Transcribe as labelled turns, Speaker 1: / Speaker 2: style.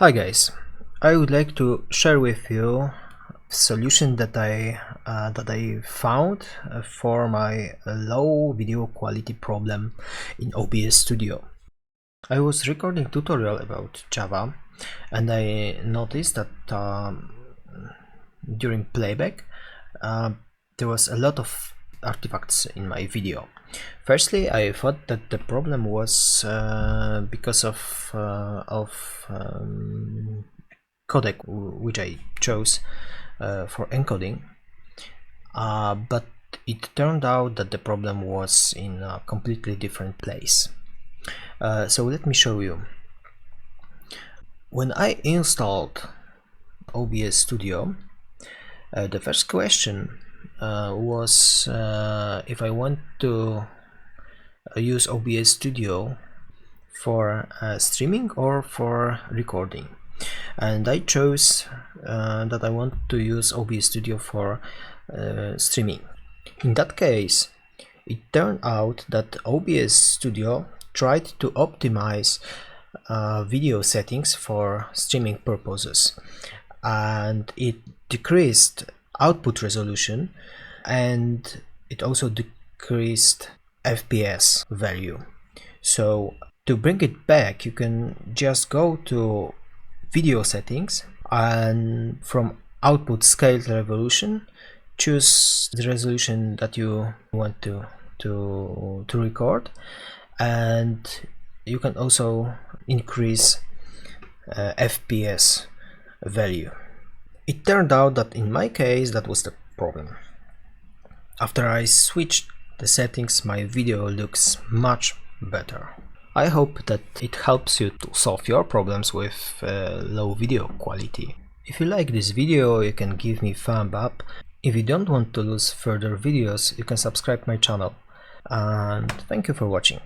Speaker 1: Hi guys, I would like to share with you a solution that I found for my low video quality problem in OBS Studio. I was recording tutorial about Java and I noticed that during playback there was a lot of artifacts in my video. Firstly, I thought that the problem was because of codec which I chose for encoding, but it turned out that the problem was in a completely different place. So let me show you. When I installed OBS Studio, the first question was if I want to use OBS Studio for streaming or for recording, and I chose that I want to use OBS Studio for streaming. In that case, it turned out that OBS Studio tried to optimize video settings for streaming purposes, and it decreased output resolution and it also decreased FPS value. So to bring it back, you can just go to video settings and from output scale resolution choose the resolution that you want to record, and you can also increase FPS value. It turned out that in my case that was the problem. After I switched the settings, my video looks much better. I hope that it helps you to solve your problems with low video quality. If you like this video, you can give me thumb up. If you don't want to lose further videos, you can subscribe my channel. And thank you for watching.